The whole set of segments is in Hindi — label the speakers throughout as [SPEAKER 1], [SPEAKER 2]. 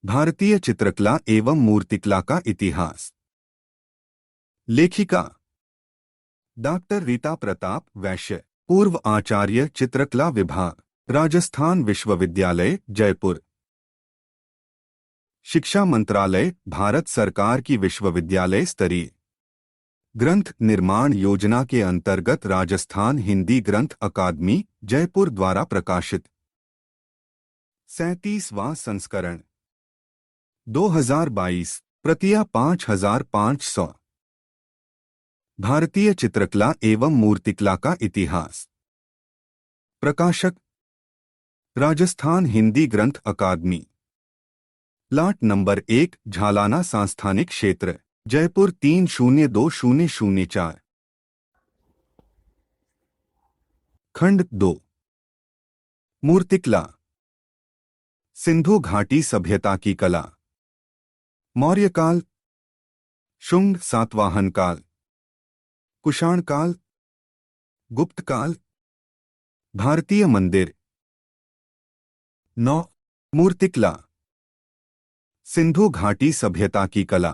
[SPEAKER 1] भारतीय चित्रकला एवं मूर्तिकला का इतिहास। लेखिका डॉक्टर रीता प्रताप वैश्य, पूर्व आचार्य चित्रकला विभाग, राजस्थान विश्वविद्यालय जयपुर। शिक्षा मंत्रालय, भारत सरकार की विश्वविद्यालय स्तरीय ग्रंथ निर्माण योजना के अंतर्गत राजस्थान हिंदी ग्रंथ अकादमी जयपुर द्वारा प्रकाशित 37वां संस्करण 2022, प्रतियां 5500। भारतीय चित्रकला एवं मूर्तिकला का इतिहास। प्रकाशक राजस्थान हिंदी ग्रंथ अकादमी, लाट नंबर 1, झालाना सांस्थानिक क्षेत्र, जयपुर 302004। खंड 2, मूर्तिकला। सिंधु घाटी सभ्यता की कला। मौर्य काल, शुंग सातवाहन काल, कुषाण काल, गुप्त काल। भारतीय मंदिर। 9, मूर्तिकला। सिंधु घाटी सभ्यता की कला।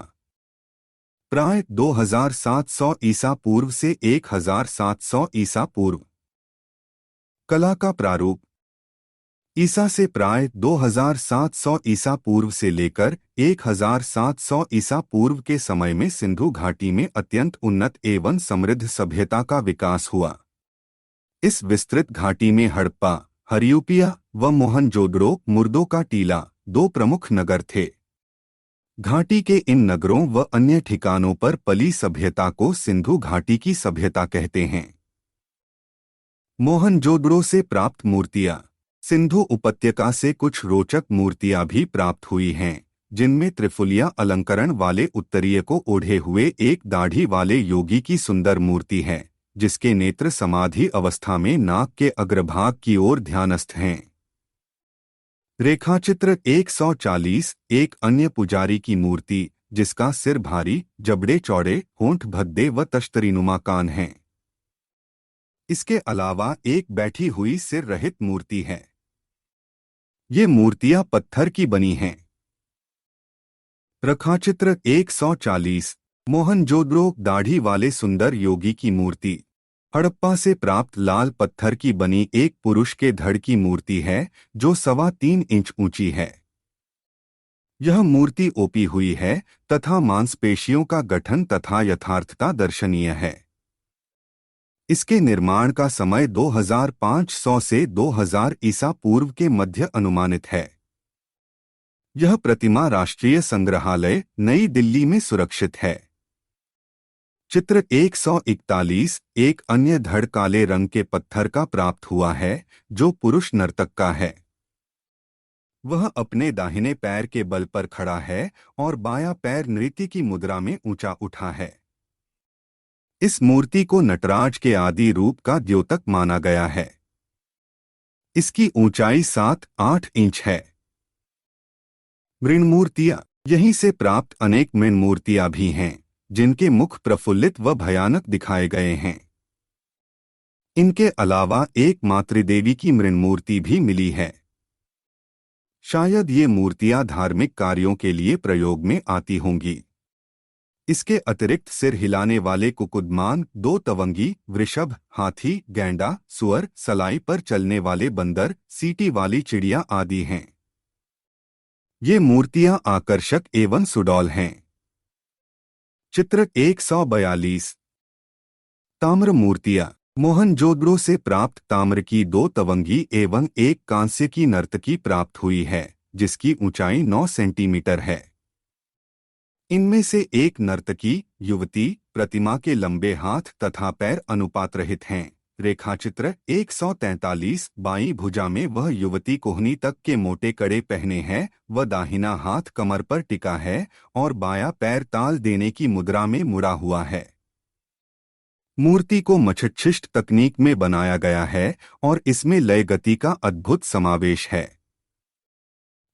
[SPEAKER 1] प्राय 2700 ईसा पूर्व से 1700 ईसा पूर्व। कला का प्रारूप। ईसा से प्राय 2700 ईसा पूर्व से लेकर 1700 ईसा पूर्व के समय में सिंधु घाटी में अत्यंत उन्नत एवं समृद्ध सभ्यता का विकास हुआ। इस विस्तृत घाटी में हड़प्पा, हरियूपिया व मोहनजोदड़ो मुर्दों का टीला 2 प्रमुख नगर थे। घाटी के इन नगरों व अन्य ठिकानों पर पली सभ्यता को सिंधु घाटी की सभ्यता कहते हैं। मोहनजोदड़ो से प्राप्त मूर्तियां। सिंधु उपत्यका से कुछ रोचक मूर्तियां भी प्राप्त हुई हैं, जिनमें त्रिफुलिया अलंकरण वाले उत्तरीय को ओढ़े हुए एक दाढ़ी वाले योगी की सुंदर मूर्ति है, जिसके नेत्र समाधि अवस्था में नाक के अग्रभाग की ओर ध्यानस्थ हैं। रेखाचित्र 140, एक अन्य पुजारी की मूर्ति, जिसका सिर भारी, जबड़े चौड़े, होंठ भद्दे व तश्तरीनुमा कान हैं। इसके अलावा एक बैठी हुई सिर रहित मूर्ति है। ये मूर्तियां पत्थर की बनी हैं। रेखाचित्र 140, मोहनजोदड़ो दाढ़ी वाले सुंदर योगी की मूर्ति। हड़प्पा से प्राप्त लाल पत्थर की बनी एक पुरुष के धड़ की मूर्ति है, जो 3.25 इंच ऊंची है। यह मूर्ति ओपी हुई है तथा मांसपेशियों का गठन तथा यथार्थता दर्शनीय है। इसके निर्माण का समय 2500 से 2000 ईसा पूर्व के मध्य अनुमानित है। यह प्रतिमा राष्ट्रीय संग्रहालय, नई दिल्ली में सुरक्षित है। चित्र 141, एक अन्य धड़ काले रंग के पत्थर का प्राप्त हुआ है, जो पुरुष नर्तक का है। वह अपने दाहिने पैर के बल पर खड़ा है और बायां पैर नृत्य की मुद्रा में ऊंचा उठा है। इस मूर्ति को नटराज के आदि रूप का द्योतक माना गया है। इसकी ऊंचाई 7-8 इंच है। मृण्मूर्तियां। यहीं से प्राप्त अनेक मृण्मूर्तियां भी हैं, जिनके मुख प्रफुल्लित व भयानक दिखाए गए हैं। इनके अलावा एक मातृदेवी की मृण्मूर्ति भी मिली है। शायद ये मूर्तियां धार्मिक कार्यों के लिए प्रयोग में आती होंगी। इसके अतिरिक्त सिर हिलाने वाले कुकुदमान, 2 तवंगी, वृषभ, हाथी, गैंडा, सुअर, सलाई पर चलने वाले बंदर, सीटी वाली चिड़िया आदि हैं। ये मूर्तियां आकर्षक एवं सुडौल हैं। चित्र 142, ताम्र मूर्तियां। मोहनजोदड़ो से प्राप्त ताम्र की 2 तवंगी एवं एक कांस्य की नर्तकी प्राप्त हुई है, जिसकी ऊंचाई 9 सेंटीमीटर है। इनमें से एक नर्तकी, युवती, प्रतिमा के लंबे हाथ तथा पैर अनुपात रहित हैं। रेखाचित्र 143, बाईं भुजा में वह युवती कोहनी तक के मोटे कड़े पहने है व दाहिना हाथ कमर पर टिका है और बायां पैर ताल देने की मुद्रा में मुड़ा हुआ है। मूर्ति को मच्छिष्ट तकनीक में बनाया गया है और इसमें लय गति का अद्भुत समावेश है।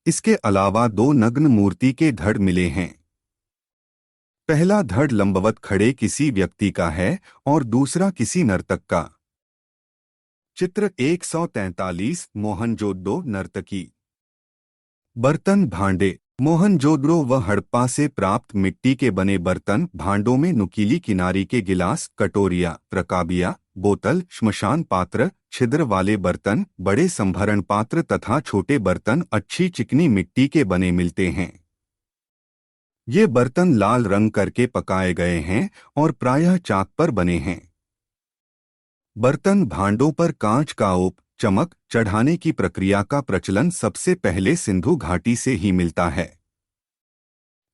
[SPEAKER 1] इसके अलावा 2 नग्न मूर्ति के धड़ मिले हैं। पहला धड़ लंबवत खड़े किसी व्यक्ति का है और दूसरा किसी नर्तक का। चित्र 143, मोहनजोदड़ो नर्तकी। बर्तन भांडे। मोहनजोदड़ो व हड़प्पा से प्राप्त मिट्टी के बने बर्तन भांडों में नुकीली किनारी के गिलास, कटोरिया, रकाबिया, बोतल, श्मशान पात्र, छिद्र वाले बर्तन, बड़े संभरण पात्र तथा छोटे बर्तन अच्छी चिकनी मिट्टी के बने मिलते हैं। ये बर्तन लाल रंग करके पकाए गए हैं और प्रायः चाक पर बने हैं। बर्तन भांडों पर कांच का ओप चमक चढ़ाने की प्रक्रिया का प्रचलन सबसे पहले सिंधु घाटी से ही मिलता है।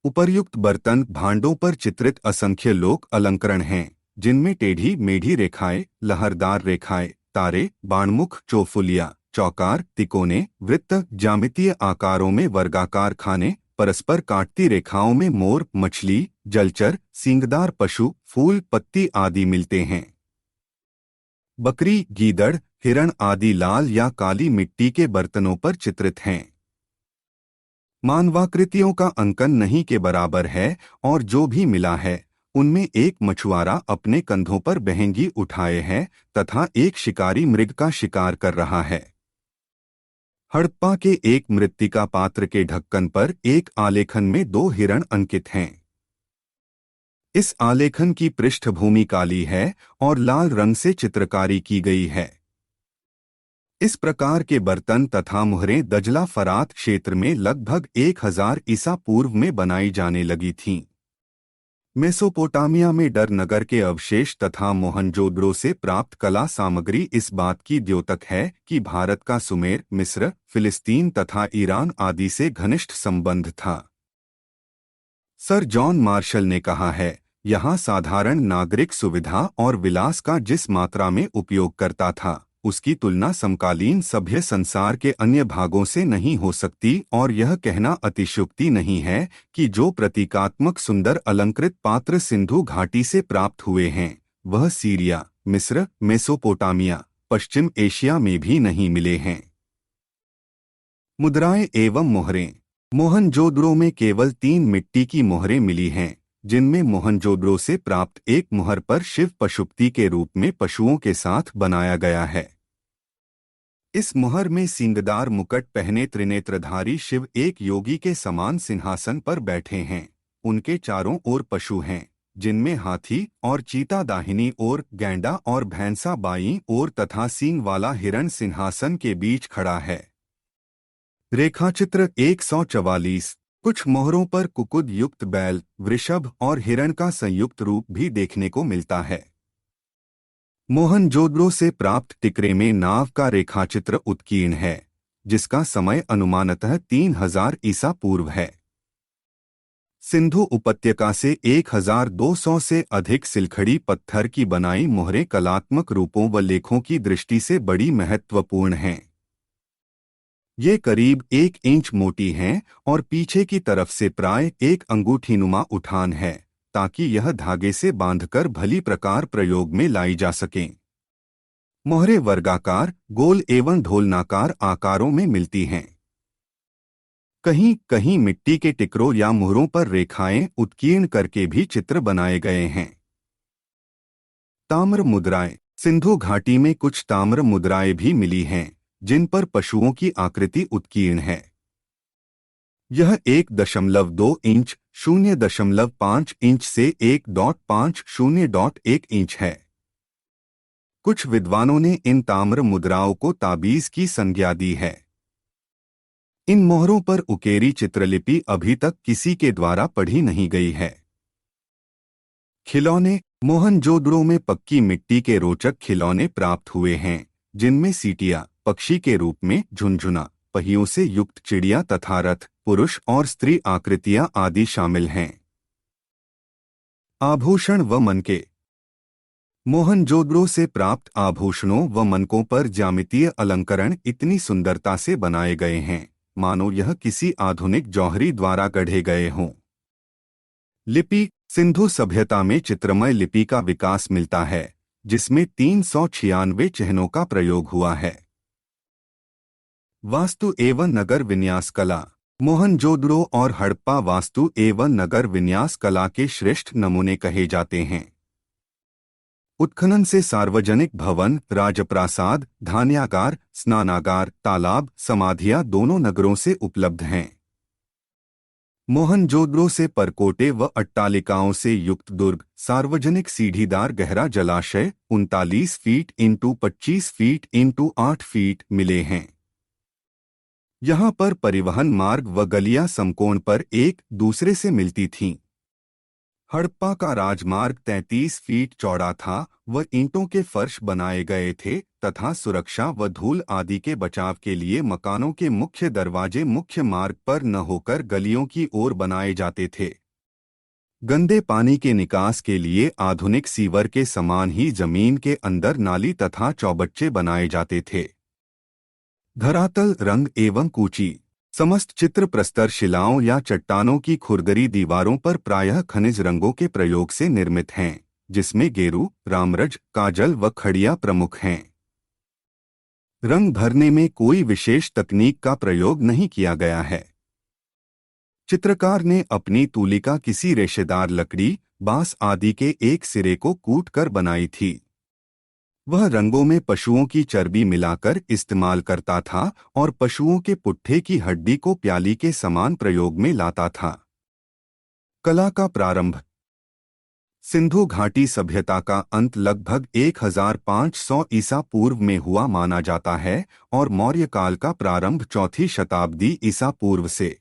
[SPEAKER 1] उपर्युक्त बर्तन भांडों पर चित्रित असंख्य लोक अलंकरण हैं, जिनमें टेढ़ी मेढ़ी रेखाएं, लहरदार रेखाएं, तारे, बाणमुख, चौफुलिया, चौकार, तिकोने, वृत्त, ज्यामितीय आकारों में वर्गाकार खाने, परस्पर काटती रेखाओं में मोर, मछली, जलचर, सींगदार पशु, फूल, पत्ती आदि मिलते हैं। बकरी, गीदड़, हिरण आदि लाल या काली मिट्टी के बर्तनों पर चित्रित हैं। मानवाकृतियों का अंकन नहीं के बराबर है और जो भी मिला है उनमें एक मछुआरा अपने कंधों पर बहेंगी उठाए है तथा एक शिकारी मृग का शिकार कर रहा है। हड़प्पा के एक मृत्तिका पात्र के ढक्कन पर एक आलेखन में 2 हिरण अंकित हैं। इस आलेखन की पृष्ठभूमि काली है और लाल रंग से चित्रकारी की गई है। इस प्रकार के बर्तन तथा मुहरें दजला फरात क्षेत्र में लगभग 1000 ईसा पूर्व में बनाई जाने लगी थीं। मेसोपोटामिया में डर नगर के अवशेष तथा मोहनजोदड़ो से प्राप्त कला सामग्री इस बात की द्योतक है कि भारत का सुमेर, मिस्र, फिलिस्तीन तथा ईरान आदि से घनिष्ठ संबंध था। सर जॉन मार्शल ने कहा है, यहाँ साधारण नागरिक सुविधा और विलास का जिस मात्रा में उपयोग करता था उसकी तुलना समकालीन सभ्य संसार के अन्य भागों से नहीं हो सकती और यह कहना अतिशयोक्ति नहीं है कि जो प्रतीकात्मक सुंदर अलंकृत पात्र सिंधु घाटी से प्राप्त हुए हैं वह सीरिया, मिस्र, मेसोपोटामिया, पश्चिम एशिया में भी नहीं मिले हैं। मुद्राएं एवं मोहरें। मोहनजोदड़ो में केवल 3 मिट्टी की मोहरें मिली हैं, जिनमें मोहनजोदड़ो से प्राप्त एक मुहर पर शिव पशुपति के रूप में पशुओं के साथ बनाया गया है। इस मुहर में सींगदार मुकुट पहने त्रिनेत्रधारी शिव एक योगी के समान सिंहासन पर बैठे हैं। उनके चारों ओर पशु हैं, जिनमें हाथी और चीता दाहिनी ओर, गैंडा और भैंसा बाईं ओर तथा सींग वाला हिरण सिंहासन के बीच खड़ा है। रेखाचित्र 144। कुछ मोहरों पर कुकुद युक्त बैल, वृषभ और हिरण का संयुक्त रूप भी देखने को मिलता है। मोहनजोदड़ो से प्राप्त टिकरे में नाव का रेखाचित्र उत्कीर्ण है, जिसका समय अनुमानतः 3000 ईसा पूर्व है। सिंधु उपत्यका से 1200 से अधिक सिलखड़ी पत्थर की बनाई मोहरें कलात्मक रूपों व लेखों की दृष्टि से बड़ी महत्वपूर्ण हैं। ये करीब 1 इंच मोटी हैं और पीछे की तरफ से प्राय एक अंगूठीनुमा उठान है, ताकि यह धागे से बांधकर भली प्रकार प्रयोग में लाई जा सकें। मोहरें वर्गाकार, गोल एवं ढोलनाकार आकारों में मिलती हैं। कहीं कहीं मिट्टी के टिकरों या मुहरों पर रेखाएं उत्कीर्ण करके भी चित्र बनाए गए हैं। ताम्र मुद्राएं। सिंधु घाटी में कुछ ताम्र मुद्राएं भी मिली हैं, जिन पर पशुओं की आकृति उत्कीर्ण है। यह 1.2 इंच 0.5 इंच से 1.50.1 इंच है। कुछ विद्वानों ने इन ताम्र मुद्राओं को ताबीज की संज्ञा दी है। इन मोहरों पर उकेरी चित्रलिपि अभी तक किसी के द्वारा पढ़ी नहीं गई है। खिलौने। मोहनजोदड़ो में पक्की मिट्टी के रोचक खिलौने प्राप्त हुए हैं, जिनमें सीटिया, पक्षी के रूप में झुनझुना, पहियों से युक्त चिड़िया तथा रथ, पुरुष और स्त्री आकृतियां आदि शामिल हैं। आभूषण व मनके। मोहनजोदड़ो से प्राप्त आभूषणों व मनकों पर ज्यामितीय अलंकरण इतनी सुंदरता से बनाए गए हैं मानो यह किसी आधुनिक जौहरी द्वारा गढ़े गए हों। लिपि। सिंधु सभ्यता में चित्रमय लिपि का विकास मिलता है, जिसमें 396 चिन्हों का प्रयोग हुआ है। वास्तु एवं नगर विन्यास कला। मोहनजोदड़ो और हड़प्पा वास्तु एवं नगर विन्यास कला के श्रेष्ठ नमूने कहे जाते हैं। उत्खनन से सार्वजनिक भवन, राजप्रासाद, धान्यागार, स्नानागार, तालाब, समाधियां दोनों नगरों से उपलब्ध हैं। मोहनजोदड़ो से परकोटे व अट्टालिकाओं से युक्त दुर्ग, सार्वजनिक सीढ़ीदार गहरा जलाशय 39 feet into 25 feet into 8 feet मिले हैं। यहाँ पर परिवहन मार्ग व गलियां समकोण पर एक दूसरे से मिलती थीं। हड़प्पा का राजमार्ग 33 फीट चौड़ा था व ईंटों के फर्श बनाए गए थे तथा सुरक्षा व धूल आदि के बचाव के लिए मकानों के मुख्य दरवाजे मुख्य मार्ग पर न होकर गलियों की ओर बनाए जाते थे। गंदे पानी के निकास के लिए आधुनिक सीवर के समान ही जमीन के अंदर नाली तथा चौबच्चे बनाए जाते थे। धरातल रंग एवं कूची समस्त चित्र प्रस्तर शिलाओं या चट्टानों की खुरदरी दीवारों पर प्रायः खनिज रंगों के प्रयोग से निर्मित हैं, जिसमें गेरू, रामरज, काजल व खड़िया प्रमुख हैं। रंग भरने में कोई विशेष तकनीक का प्रयोग नहीं किया गया है। चित्रकार ने अपनी तूलिका किसी रेशेदार लकड़ी, बांस आदि के एक सिरे को कूट कर बनाई थी। वह रंगों में पशुओं की चर्बी मिलाकर इस्तेमाल करता था और पशुओं के पुट्ठे की हड्डी को प्याली के समान प्रयोग में लाता था। कला का प्रारंभ। सिंधु घाटी सभ्यता का अंत लगभग 1500 ईसा पूर्व में हुआ माना जाता है और मौर्य काल का प्रारंभ 4वीं शताब्दी ईसा पूर्व से।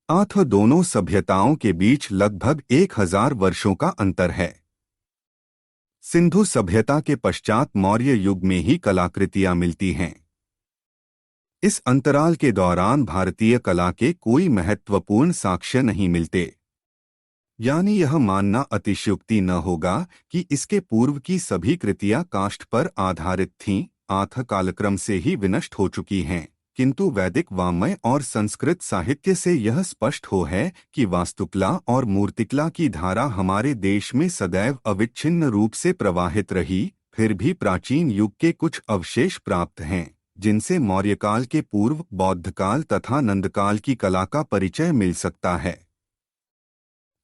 [SPEAKER 1] दोनों सभ्यताओं के बीच लगभग 1000 वर्षों का अंतर है। सिंधु सभ्यता के पश्चात मौर्य युग में ही कलाकृतियां मिलती हैं। इस अंतराल के दौरान भारतीय कला के कोई महत्वपूर्ण साक्ष्य नहीं मिलते, यानी यह मानना अतिशयोक्ति न होगा कि इसके पूर्व की सभी कृतियां काष्ठ पर आधारित थीं, कालक्रम से ही विनष्ट हो चुकी हैं। किंतु वैदिक वाङ्मय और संस्कृत साहित्य से यह स्पष्ट हो है कि वास्तुकला और मूर्तिकला की धारा हमारे देश में सदैव अविच्छिन्न रूप से प्रवाहित रही। फिर भी प्राचीन युग के कुछ अवशेष प्राप्त हैं, जिनसे मौर्यकाल के पूर्व बौद्धकाल तथा नंदकाल की कला का परिचय मिल सकता है।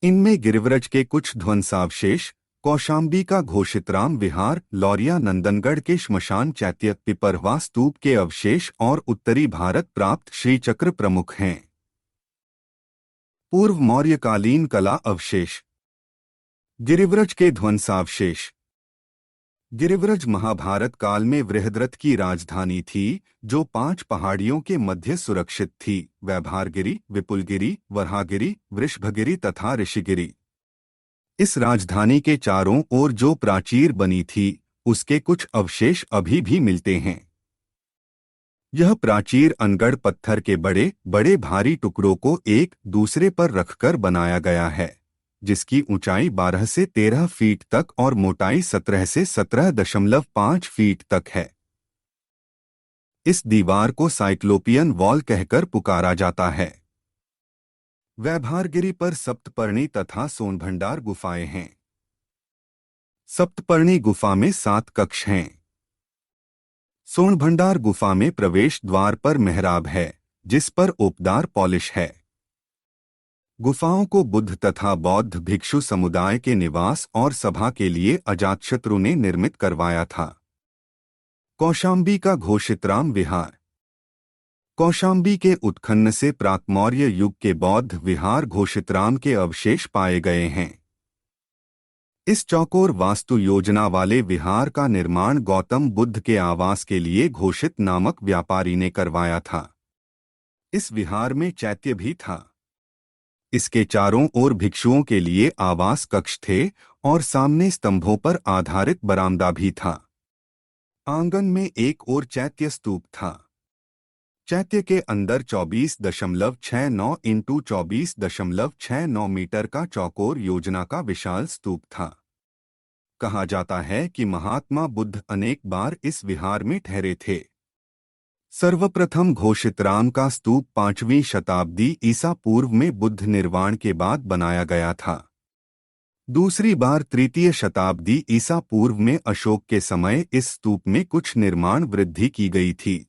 [SPEAKER 1] इनमें गिरिव्रज के कुछ ध्वंसावशेष, कौशाम्बी का घोषितराम विहार, लौरिया नंदनगढ़ के श्मशान चैत्य, पिपरवा स्तूप के अवशेष और उत्तरी भारत प्राप्त श्रीचक्र प्रमुख हैं। पूर्व मौर्यकालीन कला अवशेष। गिरिव्रज के ध्वंसावशेष। गिरिव्रज महाभारत काल में बृहद्रथ की राजधानी थी, जो 5 पहाड़ियों के मध्य सुरक्षित थी: वैभारगिरी, विपुलगिरी, वराहगिरी, वृषभगिरी तथा ऋषिगिरी। इस राजधानी के चारों ओर जो प्राचीर बनी थी, उसके कुछ अवशेष अभी भी मिलते हैं। यह प्राचीर अनगढ़ पत्थर के बड़े बड़े भारी टुकड़ों को एक दूसरे पर रखकर बनाया गया है, जिसकी ऊंचाई 12 से 13 फीट तक और मोटाई 17 से 17.5 फीट तक है। इस दीवार को साइक्लोपियन वॉल कहकर पुकारा जाता है। वैभारगिरी पर सप्तपर्णी तथा सोनभंडार गुफाएं हैं। सप्तपर्णी गुफा में 7 कक्ष हैं। सोनभंडार गुफा में प्रवेश द्वार पर मेहराब है, जिस पर ओपदार पॉलिश है। गुफाओं को बुद्ध तथा बौद्ध भिक्षु समुदाय के निवास और सभा के लिए अजातशत्रु ने निर्मित करवाया था। कौशाम्बी का घोषितराम विहार। कौशाम्बी के उत्खनन से प्राक्मौर्य युग के बौद्ध विहार घोषितराम के अवशेष पाए गए हैं। इस चौकोर वास्तु योजना वाले विहार का निर्माण गौतम बुद्ध के आवास के लिए घोषित नामक व्यापारी ने करवाया था। इस विहार में चैत्य भी था। इसके चारों ओर भिक्षुओं के लिए आवास कक्ष थे और सामने स्तंभों पर आधारित बरामदा भी था। आंगन में एक और चैत्य स्तूप था। चैत्य के अंदर 24.69 इंटू 24.69 मीटर का चौकोर योजना का विशाल स्तूप था। कहा जाता है कि महात्मा बुद्ध अनेक बार इस विहार में ठहरे थे। सर्वप्रथम घोषितराम का स्तूप 5वीं शताब्दी ईसा पूर्व में बुद्ध निर्वाण के बाद बनाया गया था। दूसरी बार तृतीय शताब्दी ईसा पूर्व में अशोक के समय इस स्तूप में कुछ निर्माण वृद्धि की गई थी।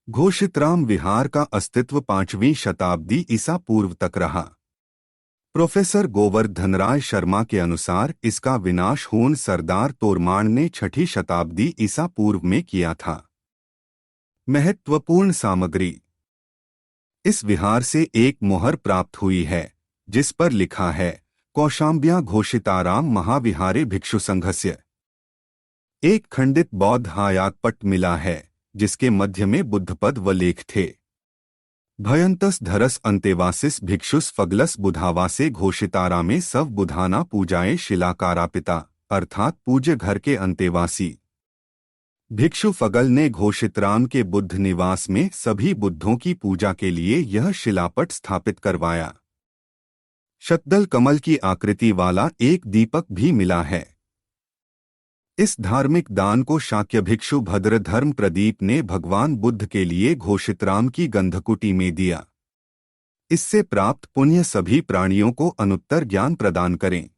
[SPEAKER 1] घोषितराम विहार का अस्तित्व 5वीं शताब्दी ईसा पूर्व तक रहा। प्रोफेसर गोवर्धनराय शर्मा के अनुसार इसका विनाश हून सरदार तोरमाण ने 6ठी शताब्दी ईसा पूर्व में किया था। महत्वपूर्ण सामग्री। इस विहार से एक मोहर प्राप्त हुई है जिस पर लिखा है कौशाम्ब्या घोषिताराम महाविहारे भिक्षु संघस्य। एक खंडित बौद्ध आयातपट मिला है जिसके मध्य में बुद्धपद व लेख थे। भयंतस धरस अंतेवासिस भिक्षुस फगलस बुधावासे घोषितारामे सव बुधाना पूजाए शिलाकारापिता, अर्थात पूज्य घर के अंतेवासी भिक्षु फगल ने घोषितराम के बुद्ध निवास में सभी बुद्धों की पूजा के लिए यह शिलापट स्थापित करवाया। शतदल कमल की आकृति वाला एक दीपक भी मिला है। इस धार्मिक दान को शाक्य भिक्षु भद्रधर्म प्रदीप ने भगवान बुद्ध के लिए घोषितराम की गंधकुटी में दिया। इससे प्राप्त पुण्य सभी प्राणियों को अनुत्तर ज्ञान प्रदान करें।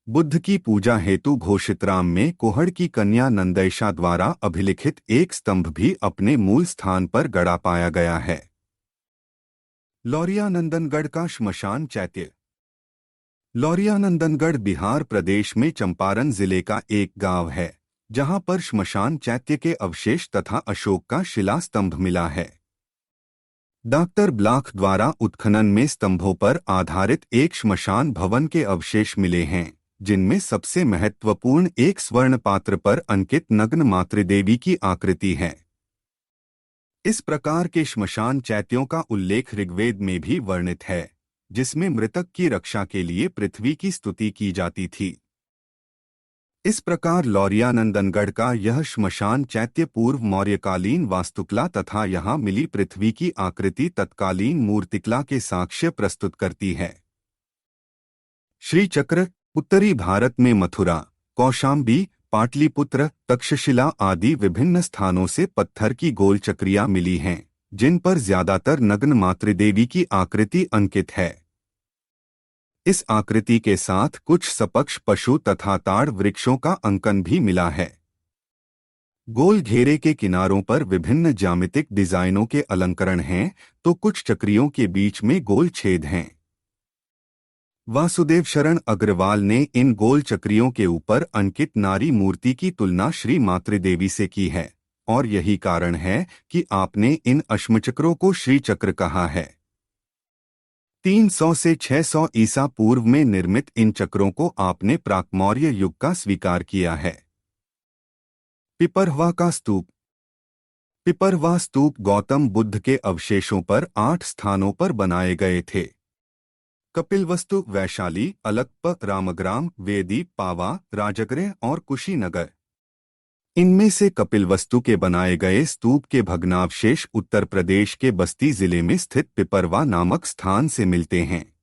[SPEAKER 1] बुद्ध की पूजा हेतु घोषितराम में कोहड़ की कन्या नंदैशा द्वारा अभिलिखित एक स्तंभ भी अपने मूल स्थान पर गड़ा पाया गया है। लौरियानंदनगढ़ का श्मशान चैत्य। लौरियानंदनगढ़ बिहार प्रदेश में चंपारण जिले का एक गांव है जहां पर श्मशान चैत्य के अवशेष तथा अशोक का शिला स्तंभ मिला है। डॉक्टर ब्लाख द्वारा उत्खनन में स्तंभों पर आधारित एक श्मशान भवन के अवशेष मिले हैं जिनमें सबसे महत्वपूर्ण एक स्वर्ण पात्र पर अंकित नग्न मातृदेवी की आकृति है। इस प्रकार के श्मशान चैत्यों का उल्लेख ऋग्वेद में भी वर्णित है जिसमें मृतक की रक्षा के लिए पृथ्वी की स्तुति की जाती थी। इस प्रकार लौरियानंदनगढ़ का यह श्मशान चैत्य पूर्व मौर्यकालीन वास्तुकला तथा यहाँ मिली पृथ्वी की आकृति तत्कालीन मूर्तिकला के साक्ष्य प्रस्तुत करती है। श्री चक्र। उत्तरी भारत में मथुरा, कौशाम्बी, पाटलिपुत्र, तक्षशिला आदि विभिन्न स्थानों से पत्थर की गोल चक्रियां मिली हैं जिन पर ज्यादातर नग्न मातृदेवी की आकृति अंकित है। इस आकृति के साथ कुछ सपक्ष पशु तथा ताड़ वृक्षों का अंकन भी मिला है। गोल घेरे के किनारों पर विभिन्न ज्यामितिक डिजाइनों के अलंकरण हैं तो कुछ चक्रियों के बीच में गोल छेद हैं। वासुदेव शरण अग्रवाल ने इन गोल चक्रियों के ऊपर अंकित नारी मूर्ति की तुलना श्री मातृदेवी से की है और यही कारण है कि आपने इन अश्मचक्रों को श्री चक्र कहा है। 300 से 600 ईसा पूर्व में निर्मित इन चक्रों को आपने प्राक्मौर्य युग का स्वीकार किया है। पिपरवा का स्तूप। पिपरवा स्तूप गौतम बुद्ध के अवशेषों पर 8 स्थानों पर बनाए गए थे। कपिलवस्तु वैशाली, अलकप, रामग्राम, वेदी, पावा, राजगृह और कुशीनगर। इनमें से कपिलवस्तु के बनाए गए स्तूप के भग्नावशेष उत्तर प्रदेश के बस्ती जिले में स्थित पिपरवा नामक स्थान से मिलते हैं।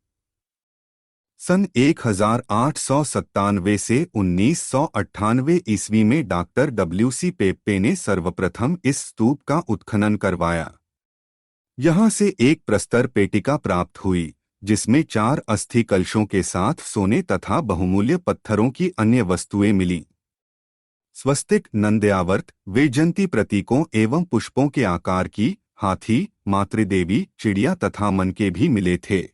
[SPEAKER 1] सन 1897 से 1998 ईस्वी में डॉक्टर WC पेप्पे ने सर्वप्रथम इस स्तूप का उत्खनन करवाया। यहां से एक प्रस्तर पेटिका प्राप्त हुई जिसमें 4 अस्थि कलशों के साथ सोने तथा बहुमूल्य पत्थरों की अन्य वस्तुएं मिलीं। स्वस्तिक, नंद्यावर्त, वैजयंती प्रतीकों एवं पुष्पों के आकार की हाथी, मातृदेवी, चिड़िया तथा मनके भी मिले थे।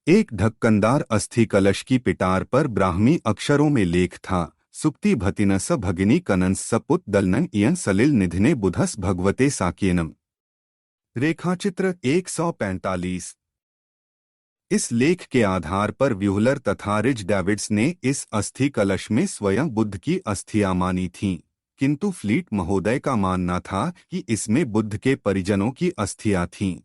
[SPEAKER 1] एक ढक्कनदार अस्थि कलश की पिटार पर ब्राह्मी अक्षरों में लेख था, सुक्ति भतिनस भगिनी कनंस सपुत दलनं इयन सलिल निधिने बुधस भगवते साकियनम। रेखाचित्र 145। इस लेख के आधार पर व्यूहलर तथा रिच डेविड्स ने इस अस्थि कलश में स्वयं बुद्ध की अस्थियां मानी थीं, किंतु फ्लीट महोदय का मानना था कि इसमें बुद्ध के परिजनों की अस्थियां थीं।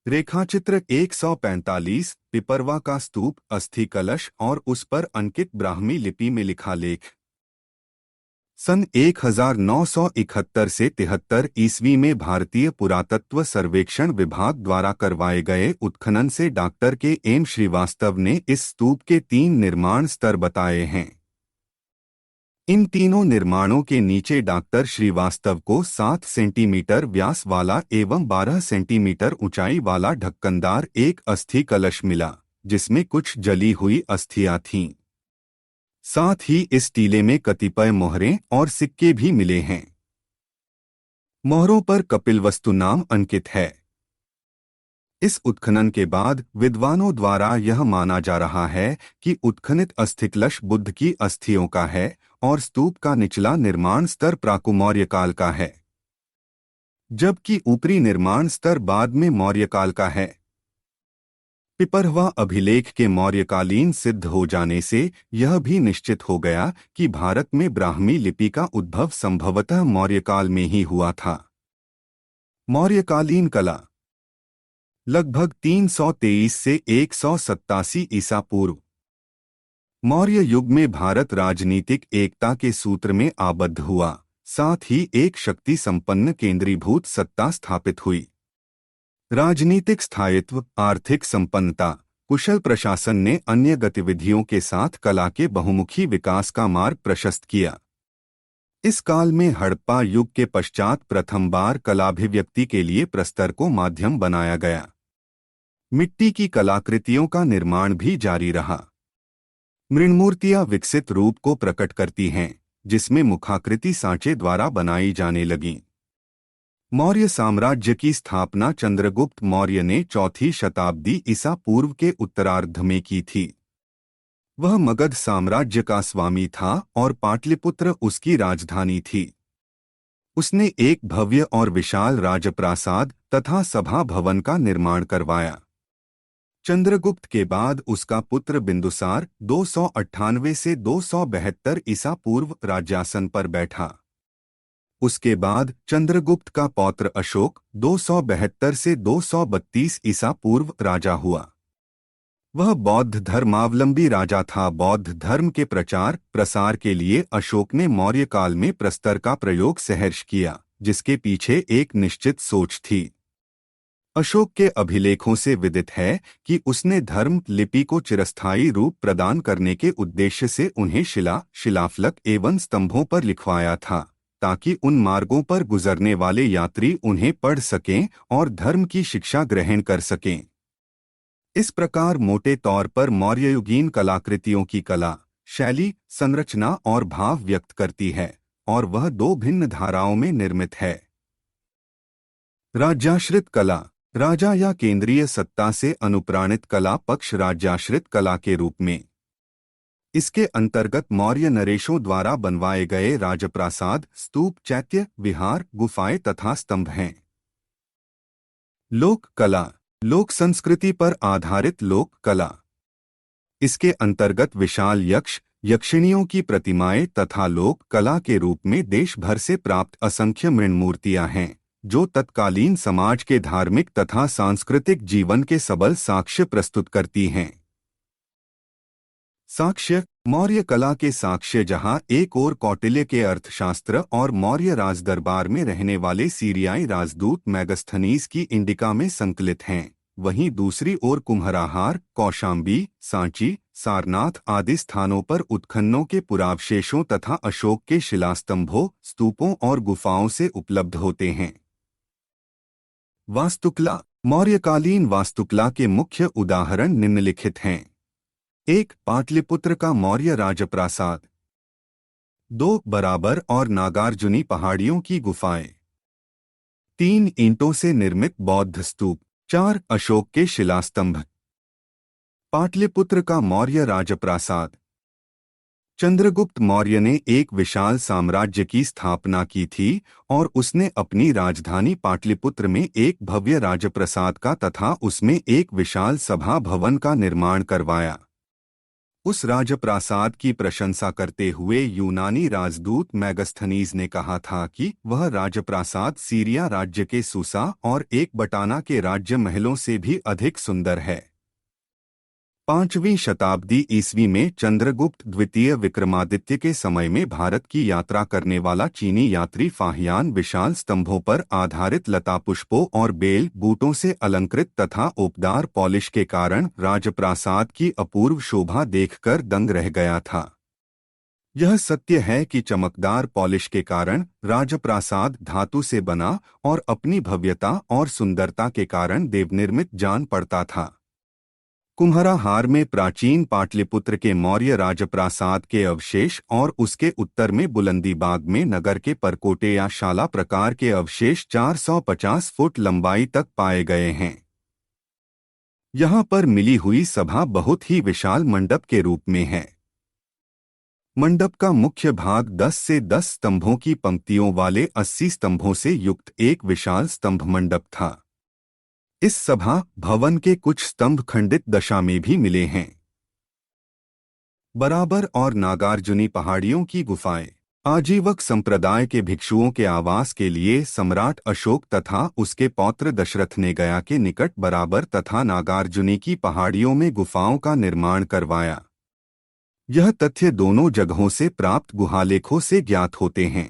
[SPEAKER 1] रेखाचित्र 145 पिपरवा का स्तूप, अस्थि कलश और उस पर अंकित ब्राह्मी लिपि में लिखा लेख। सन 1971 से 73 ईस्वी में भारतीय पुरातत्व सर्वेक्षण विभाग द्वारा करवाए गए उत्खनन से डॉक्टर के श्रीवास्तव ने इस स्तूप के 3 निर्माण स्तर बताए हैं। इन तीनों निर्माणों के नीचे डॉक्टर श्रीवास्तव को 7 सेंटीमीटर व्यास वाला एवं 12 सेंटीमीटर ऊंचाई वाला ढक्कनदार एक अस्थि कलश मिला जिसमें कुछ जली हुई अस्थियां थीं। साथ ही इस टीले में कतिपय मोहरें और सिक्के भी मिले हैं। मोहरों पर कपिलवस्तु नाम अंकित है। इस उत्खनन के बाद विद्वानों द्वारा यह माना जा रहा है कि उत्खनित अस्थिकलश बुद्ध की अस्थियों का है और स्तूप का निचला निर्माण स्तर प्राकुमौर्य काल का है। जबकि ऊपरी निर्माण स्तर बाद में मौर्यकाल का है। पिपरवा अभिलेख के मौर्यकालीन सिद्ध हो जाने से यह भी निश्चित हो गया कि भारत में ब्राह्मी लिपि का उद्भव संभवतः मौर्यकाल में ही हुआ था। मौर्यकालीन कला लगभग 323 से 187 ईसा पूर्व। मौर्य युग में भारत राजनीतिक एकता के सूत्र में आबद्ध हुआ, साथ ही एक शक्ति संपन्न केंद्रीभूत सत्ता स्थापित हुई। राजनीतिक स्थायित्व, आर्थिक संपन्नता, कुशल प्रशासन ने अन्य गतिविधियों के साथ कला के बहुमुखी विकास का मार्ग प्रशस्त किया। इस काल में हड़प्पा युग के पश्चात प्रथम बार कलाभिव्यक्ति के लिए प्रस्तर को माध्यम बनाया गया। मिट्टी की कलाकृतियों का निर्माण भी जारी रहा। मृण्मूर्तियां विकसित रूप को प्रकट करती हैं, जिसमें मुखाकृति सांचे द्वारा बनाई जाने लगीं। मौर्य साम्राज्य की स्थापना चंद्रगुप्त मौर्य ने 4वीं शताब्दी ईसा पूर्व के उत्तरार्ध में की थी। वह मगध साम्राज्य का स्वामी था और पाटलिपुत्र उसकी राजधानी थी। उसने एक भव्य और विशाल राजप्रासाद तथा सभा भवन का निर्माण करवाया। चंद्रगुप्त के बाद उसका पुत्र बिंदुसार 298 से 272 ईसा पूर्व राज्यासन पर बैठा। उसके बाद चंद्रगुप्त का पौत्र अशोक 272 से 232 ईसा पूर्व राजा हुआ। वह बौद्ध धर्मावलंबी राजा था। बौद्ध धर्म के प्रचार प्रसार के लिए अशोक ने मौर्य काल में प्रस्तर का प्रयोग सहर्ष किया, जिसके पीछे एक निश्चित सोच थी। अशोक के अभिलेखों से विदित है कि उसने धर्म लिपि को चिरस्थायी रूप प्रदान करने के उद्देश्य से उन्हें शिलाफलक एवं स्तंभों पर लिखवाया था, ताकि उन मार्गों पर गुजरने वाले यात्री उन्हें पढ़ सकें और धर्म की शिक्षा ग्रहण कर सकें। इस प्रकार मोटे तौर पर मौर्ययुगीन कलाकृतियों की कला, शैली, संरचना और भाव व्यक्त करती है, और वह दो भिन्न धाराओं में निर्मित है। राज्याश्रित कला, राजा या केंद्रीय सत्ता से अनुप्राणित कला पक्ष राज्याश्रित कला के रूप में। इसके अंतर्गत मौर्य नरेशों द्वारा बनवाए गए राजप्रासाद, स्तूप, चैत्य, विहार, गुफाएं तथा स्तंभ हैं। लोक कला, लोक संस्कृति पर आधारित लोक कला। इसके अंतर्गत विशाल यक्ष यक्षिणियों की प्रतिमाएं तथा लोक कला के रूप में देश भर से प्राप्त असंख्य मृण्मूर्तियां हैं, जो तत्कालीन समाज के धार्मिक तथा सांस्कृतिक जीवन के सबल साक्ष्य प्रस्तुत करती हैं। साक्ष्य, मौर्य कला के साक्ष्य जहां एक ओर कौटिल्य के अर्थशास्त्र और मौर्य राजदरबार में रहने वाले सीरियाई राजदूत मेगास्थनीज की इंडिका में संकलित हैं, वहीं दूसरी ओर कुम्हराहार, कौशाम्बी, सांची, सारनाथ आदि स्थानों पर उत्खननों के पुरावशेषों तथा अशोक के शिलास्तंभों, स्तूपों और गुफाओं से उपलब्ध होते हैं। वास्तुकला, मौर्यकालीन वास्तुकला के मुख्य उदाहरण निम्नलिखित हैं। 1. पाटलिपुत्र का मौर्य राजप्रासाद। 2. बराबर और नागार्जुनी पहाड़ियों की गुफाएं। 3. ईंटों से निर्मित बौद्ध स्तूप। 4. अशोक के शिलास्तंभ। पाटलिपुत्र का मौर्य राजप्रासाद। चंद्रगुप्त मौर्य ने एक विशाल साम्राज्य की स्थापना की थी और उसने अपनी राजधानी पाटलिपुत्र में एक भव्य राजप्रासाद का तथा उसमें एक विशाल सभा भवन का निर्माण करवाया। उस राजप्रासाद की प्रशंसा करते हुए यूनानी राजदूत मेगास्थनीज ने कहा था कि वह राजप्रासाद सीरिया राज्य के सूसा और एकबटाना के राज्य महलों से भी अधिक सुंदर है। 5वीं शताब्दी ईस्वी में चंद्रगुप्त द्वितीय विक्रमादित्य के समय में भारत की यात्रा करने वाला चीनी यात्री फाहियान विशाल स्तंभों पर आधारित लता पुष्पों और बेल बूटों से अलंकृत तथा ओपदार पॉलिश के कारण राजप्रासाद की अपूर्व शोभा देखकर दंग रह गया था। यह सत्य है कि चमकदार पॉलिश के कारण राजप्रासाद धातु से बना और अपनी भव्यता और सुंदरता के कारण देवनिर्मित जान पड़ता था। कुम्हराहार में प्राचीन पाटलिपुत्र के मौर्य राजप्रासाद के अवशेष और उसके उत्तर में बुलंदीबाग में नगर के परकोटे या शाला प्रकार के अवशेष 450 फुट लंबाई तक पाए गए हैं। यहाँ पर मिली हुई सभा बहुत ही विशाल मंडप के रूप में है। मंडप का मुख्य भाग 10 से 10 स्तंभों की पंक्तियों वाले 80 स्तंभों से युक्त एक विशाल स्तंभ मंडप था। इस सभा भवन के कुछ स्तंभ खंडित दशा में भी मिले हैं। बराबर और नागार्जुनी पहाड़ियों की गुफाएं आजीवक संप्रदाय के भिक्षुओं के आवास के लिए सम्राट अशोक तथा उसके पौत्र दशरथ ने गया के निकट बराबर तथा नागार्जुनी की पहाड़ियों में गुफाओं का निर्माण करवाया। यह तथ्य दोनों जगहों से प्राप्त गुहालेखों से ज्ञात होते हैं।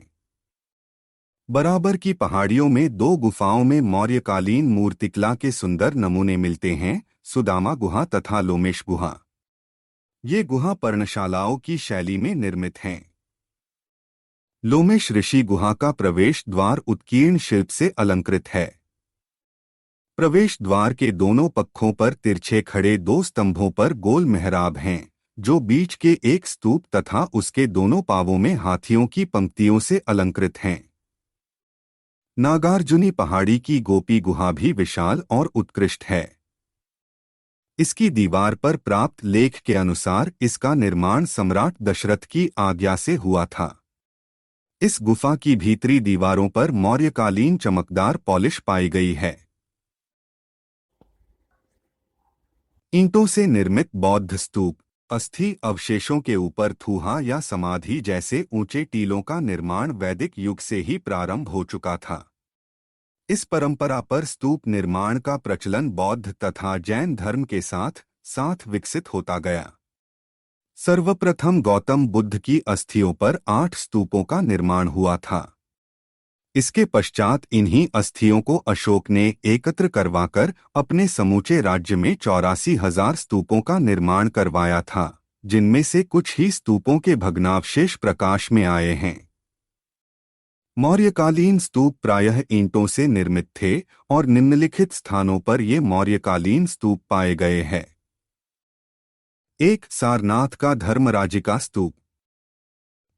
[SPEAKER 1] बराबर की पहाड़ियों में 2 गुफाओं में मौर्यकालीन मूर्तिकला के सुंदर नमूने मिलते हैं, सुदामा गुहा तथा लोमेश गुहा। ये गुहा पर्णशालाओं की शैली में निर्मित हैं। लोमेश ऋषि गुहा का प्रवेश द्वार उत्कीर्ण शिल्प से अलंकृत है। प्रवेश द्वार के दोनों पक्षों पर तिरछे खड़े 2 स्तंभों पर गोल मेहराब हैं, जो बीच के एक स्तूप तथा उसके दोनों पावों में हाथियों की पंक्तियों से अलंकृत हैं। नागार्जुनी पहाड़ी की गोपी गुहा भी विशाल और उत्कृष्ट है। इसकी दीवार पर प्राप्त लेख के अनुसार इसका निर्माण सम्राट दशरथ की आज्ञा से हुआ था। इस गुफा की भीतरी दीवारों पर मौर्यकालीन चमकदार पॉलिश पाई गई है। ईंटों से निर्मित बौद्ध स्तूप अस्थि अवशेषों के ऊपर थूहा या समाधि जैसे ऊंचे टीलों का निर्माण वैदिक युग से ही प्रारंभ हो चुका था। इस परंपरा पर स्तूप निर्माण का प्रचलन बौद्ध तथा जैन धर्म के साथ साथ विकसित होता गया। सर्वप्रथम गौतम बुद्ध की अस्थियों पर 8 स्तूपों का निर्माण हुआ था। इसके पश्चात इन्हीं अस्थियों को अशोक ने एकत्र करवाकर अपने समूचे राज्य में 84,000 स्तूपों का निर्माण करवाया था, जिनमें से कुछ ही स्तूपों के भग्नावशेष प्रकाश में आए हैं। मौर्यकालीन स्तूप प्रायः ईंटों से निर्मित थे और निम्नलिखित स्थानों पर ये मौर्यकालीन स्तूप पाए गए हैं। 1 सारनाथ का धर्मराजिका स्तूप,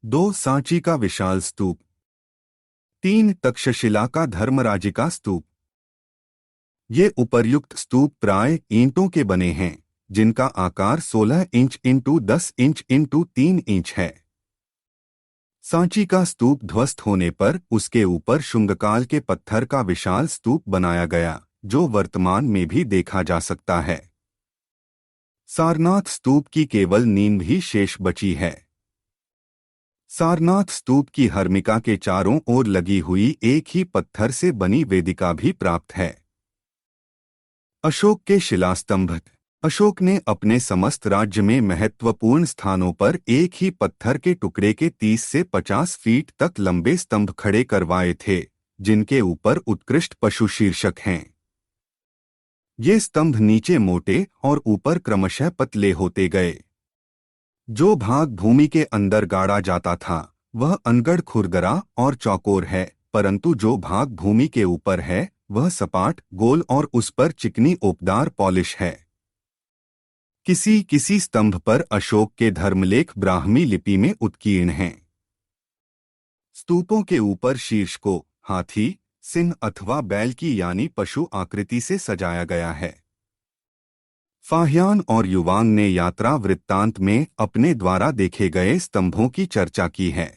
[SPEAKER 1] 2 सांची का विशाल स्तूप, 3 तक्षशिला का धर्मराजिका स्तूप। ये उपर्युक्त स्तूप प्राय ईंटों के बने हैं, जिनका आकार 16 inch into 10 inch into 3 inch है। सांची का स्तूप ध्वस्त होने पर उसके ऊपर शुंगकाल के पत्थर का विशाल स्तूप बनाया गया, जो वर्तमान में भी देखा जा सकता है। सारनाथ स्तूप की केवल नींव ही शेष बची है। सारनाथ स्तूप की हर्मिका के चारों ओर लगी हुई एक ही पत्थर से बनी वेदिका भी प्राप्त है। अशोक के शिलास्तंभ अशोक ने अपने समस्त राज्य में महत्वपूर्ण स्थानों पर एक ही पत्थर के टुकड़े के 30 से 50 फीट तक लंबे स्तंभ खड़े करवाए थे, जिनके ऊपर उत्कृष्ट पशु शीर्षक हैं। ये स्तंभ नीचे मोटे और ऊपर क्रमशः पतले होते गए। जो भाग भूमि के अंदर गाड़ा जाता था वह अनगढ़ खुरदरा और चौकोर है, परंतु जो भाग भूमि के ऊपर है वह सपाट, गोल और उस पर चिकनी ओपदार पॉलिश है। किसी किसी स्तंभ पर अशोक के धर्मलेख ब्राह्मी लिपि में उत्कीर्ण हैं। स्तूपों के ऊपर शीर्ष को हाथी, सिंह अथवा बैल की यानी पशु आकृति से सजाया गया है। फाह्यान और युवांग ने यात्रा वृत्तांत में अपने द्वारा देखे गए स्तंभों की चर्चा की है।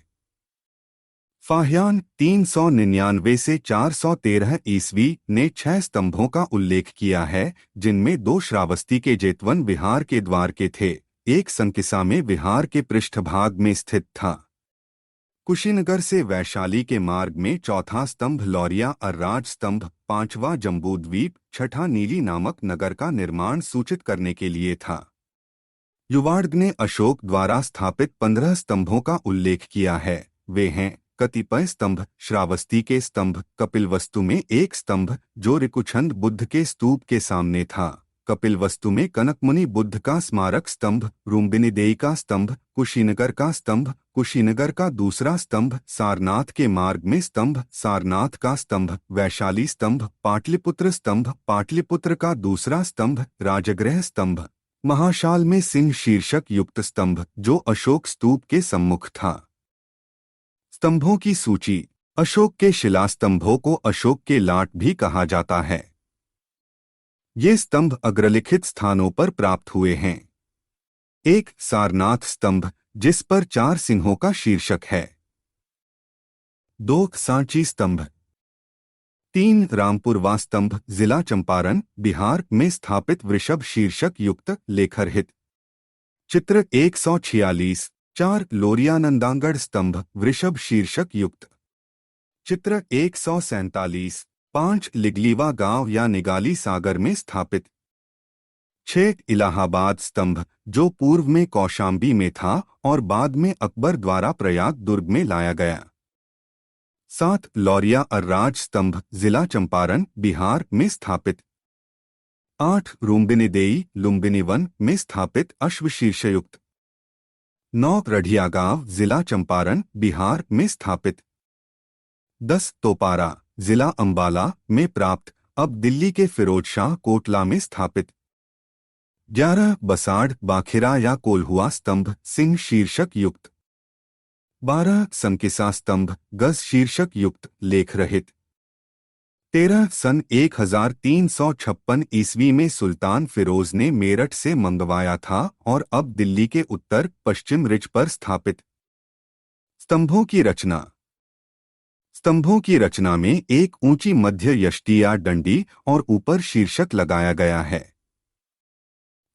[SPEAKER 1] फाह्यान 399 से 413 ईस्वी ने 6 स्तंभों का उल्लेख किया है, जिनमें 2 श्रावस्ती के जेतवन विहार के द्वार के थे, एक संकिसा में विहार के पृष्ठभाग में स्थित था। कुशीनगर से वैशाली के मार्ग में चौथा स्तंभ लौरिया अर्राज स्तंभ, 5वां जम्बूद्वीप, 6ठा नीली नामक नगर का निर्माण सूचित करने के लिए था। युवार्ग ने अशोक द्वारा स्थापित 15 स्तंभों का उल्लेख किया है। वे हैं कतिपय स्तंभ, श्रावस्ती के स्तंभ, कपिलवस्तु में एक स्तंभ जो ऋकुछंद बुद्ध के स्तूप के सामने था, कपिलवस्तु में कनकमुनि बुद्ध का स्मारक स्तंभ, रुम्बिनीदेई का स्तंभ, कुशीनगर का स्तंभ, कुशीनगर का दूसरा स्तंभ, सारनाथ के मार्ग में स्तंभ, सारनाथ का स्तंभ, वैशाली स्तंभ, पाटलिपुत्र स्तंभ, पाटलिपुत्र का दूसरा स्तंभ, राजगृह स्तंभ, महाशाल में सिंह शीर्षक युक्त स्तंभ जो अशोक स्तूप के सम्मुख था। स्तंभों की सूची। अशोक के शिलास्तंभों को अशोक के लाट भी कहा जाता है। ये स्तंभ अग्रलिखित स्थानों पर प्राप्त हुए हैं। एक सारनाथ स्तंभ जिस पर 4 सिंहों का शीर्षक है। 2 सांची स्तंभ। 3 रामपुरवा स्तंभ जिला चंपारण बिहार में स्थापित वृषभ शीर्षक युक्त लेखरहित। चित्र 146। 4 लोरियानंदागढ़ स्तंभ वृषभ शीर्षक युक्त। चित्र 147। 5 लिगलीवा गांव या निगाली सागर में स्थापित। 6 इलाहाबाद स्तंभ जो पूर्व में कौशाम्बी में था और बाद में अकबर द्वारा प्रयाग दुर्ग में लाया गया। 7 लौरिया अर्राज स्तंभ जिला चंपारण बिहार में स्थापित। 8 रुम्बिनीदेई लुम्बिनीवन में स्थापित अश्व शीर्षयुक्त। 9 रढ़िया गांव जिला चंपारण बिहार में स्थापित। 10 तोपारा जिला अंबाला में प्राप्त अब दिल्ली के फिरोजशाह कोटला में स्थापित। 11 बसाड़ बाखिरा या कोल्हुआ स्तंभ सिंह शीर्षक युक्त। 12 संकिसा स्तंभ गज शीर्षक युक्त लेख रहित। 13 सन 1356 ईस्वी में सुल्तान फिरोज ने मेरठ से मंगवाया था और अब दिल्ली के उत्तर पश्चिम रिज पर स्थापित। स्तंभों की रचना। स्तंभों की रचना में एक ऊंची मध्य यष्टि या डंडी और ऊपर शीर्षक लगाया गया है।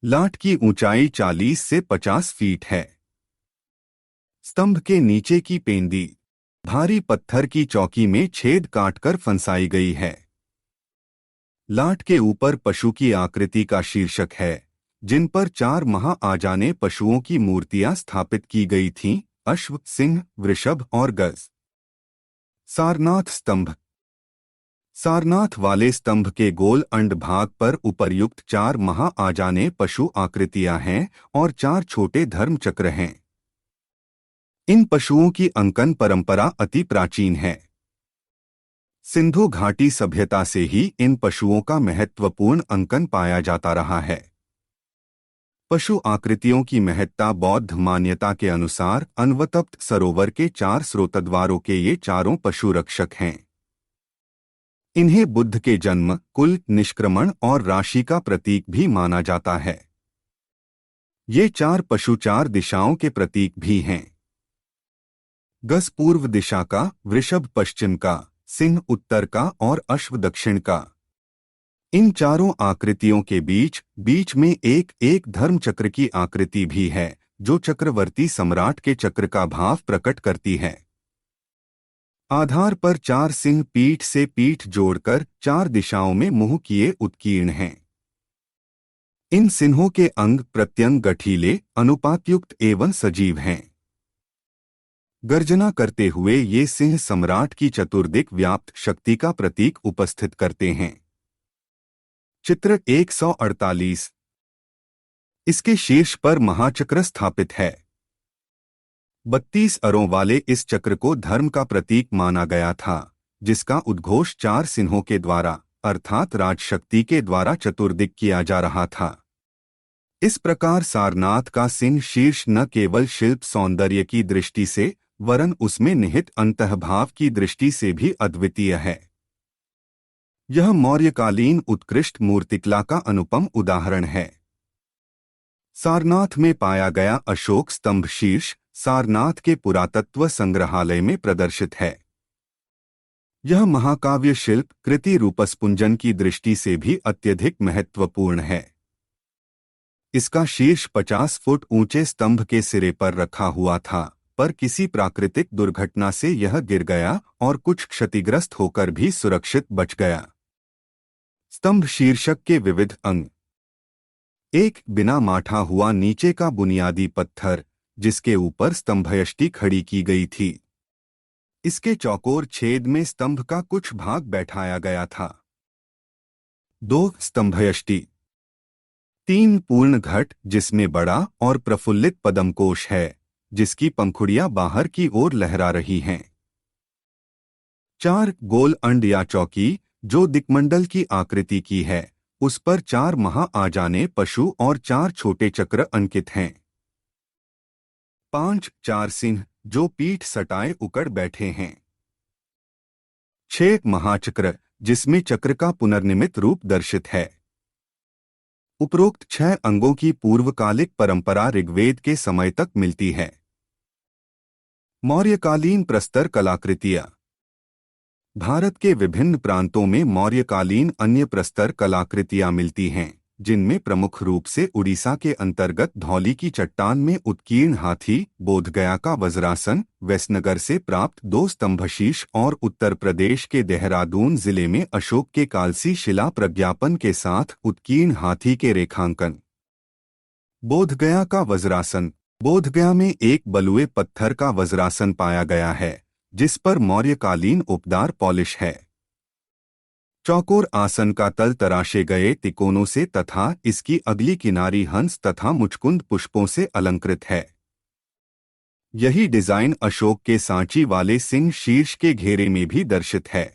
[SPEAKER 1] लाट की ऊंचाई 40 से 50 फीट है। स्तंभ के नीचे की पेंदी भारी पत्थर की चौकी में छेद काटकर फंसाई गई है। लाट के ऊपर पशु की आकृति का शीर्षक है जिन पर 4 महाआजाने पशुओं की मूर्तियां स्थापित की गई थीं, अश्व, सिंह, वृषभ और गज। सारनाथ स्तंभ। सारनाथ वाले स्तंभ के गोल अंड भाग पर उपर्युक्त 4 महाआजाने पशु आकृतियां हैं और 4 छोटे धर्म चक्र हैं। इन पशुओं की अंकन परंपरा अति प्राचीन है। सिंधु घाटी सभ्यता से ही इन पशुओं का महत्वपूर्ण अंकन पाया जाता रहा है। पशु आकृतियों की महत्ता बौद्ध मान्यता के अनुसार अनवतप्त सरोवर के 4 स्रोतद्वारों के ये चारों पशु रक्षक हैं। इन्हें बुद्ध के जन्म, कुल, निष्क्रमण और राशि का प्रतीक भी माना जाता है। ये 4 पशु 4 दिशाओं के प्रतीक भी हैं। गज पूर्व दिशा का, वृषभ पश्चिम का, सिंह उत्तर का और अश्व दक्षिण का। इन चारों आकृतियों के बीच में एक एक धर्म चक्र की आकृति भी है जो चक्रवर्ती सम्राट के चक्र का भाव प्रकट करती है। आधार पर 4 सिंह पीठ से पीठ जोड़कर 4 दिशाओं में मुंह किए उत्कीर्ण हैं। इन सिंहों के अंग प्रत्यंग गठीले, अनुपातयुक्त एवं सजीव हैं। गर्जना करते हुए ये सिंह सम्राट की चतुर्दिक व्याप्त शक्ति का प्रतीक उपस्थित करते हैं। चित्र 148। इसके शीर्ष पर महाचक्र स्थापित है। 32 अरों वाले इस चक्र को धर्म का प्रतीक माना गया था, जिसका उद्घोष 4 सिंहों के द्वारा अर्थात राजशक्ति के द्वारा चतुर्दिक किया जा रहा था। इस प्रकार सारनाथ का सिंह शीर्ष न केवल शिल्प सौंदर्य की दृष्टि से वरन उसमें निहित अंतःभाव की दृष्टि से भी अद्वितीय है। यह मौर्यकालीन उत्कृष्ट मूर्तिकला का अनुपम उदाहरण है। सारनाथ में पाया गया अशोक स्तंभ शीर्ष सारनाथ के पुरातत्व संग्रहालय में प्रदर्शित है। यह महाकाव्य शिल्प कृति रूपस्पुंजन की दृष्टि से भी अत्यधिक महत्वपूर्ण है। इसका शीर्ष 50 फुट ऊंचे स्तंभ के सिरे पर रखा हुआ था, पर किसी प्राकृतिक दुर्घटना से यह गिर गया और कुछ क्षतिग्रस्त होकर भी सुरक्षित बच गया। स्तंभ शीर्षक के विविध अंग। एक बिना माठा हुआ नीचे का बुनियादी पत्थर जिसके ऊपर स्तंभयष्टि खड़ी की गई थी। इसके चौकोर छेद में स्तंभ का कुछ भाग बैठाया गया था। 2 स्तंभयष्टि। 3 पूर्ण घट जिसमें बड़ा और प्रफुल्लित पद्मकोश है जिसकी पंखुड़ियां बाहर की ओर लहरा रही हैं। 4 गोल अंड या चौकी जो दिक्मंडल की आकृति की है, उस पर 4 महाआजाने पशु और 4 छोटे चक्र अंकित हैं। 5 4 सिंह जो पीठ सटाए उकड़ बैठे हैं। 6 महाचक्र जिसमें चक्र का पुनर्निमित रूप दर्शित है। उपरोक्त 6 अंगों की पूर्वकालिक परंपरा ऋग्वेद के समय तक मिलती है। मौर्यकालीन प्रस्तर कलाकृतियां। भारत के विभिन्न प्रांतों में मौर्यकालीन अन्य प्रस्तर कलाकृतियां मिलती हैं, जिनमें प्रमुख रूप से उड़ीसा के अंतर्गत धौली की चट्टान में उत्कीर्ण हाथी, बोधगया का वज्रासन, वैसनगर से प्राप्त 2 स्तंभशीर्ष और उत्तर प्रदेश के देहरादून जिले में अशोक के कालसी शिला प्रज्ञापन के साथ उत्कीर्ण हाथी के रेखांकन। बोधगया का वज्रासन। बोधगया में एक बलुए पत्थर का वज्रासन पाया गया है, जिस पर मौर्यकालीन उपदार पॉलिश है। चौकोर आसन का तल तराशे गए तिकोनों से तथा इसकी अगली किनारी हंस तथा मुचकुंद पुष्पों से अलंकृत है। यही डिजाइन अशोक के सांची वाले सिंह शीर्ष के घेरे में भी दर्शित है।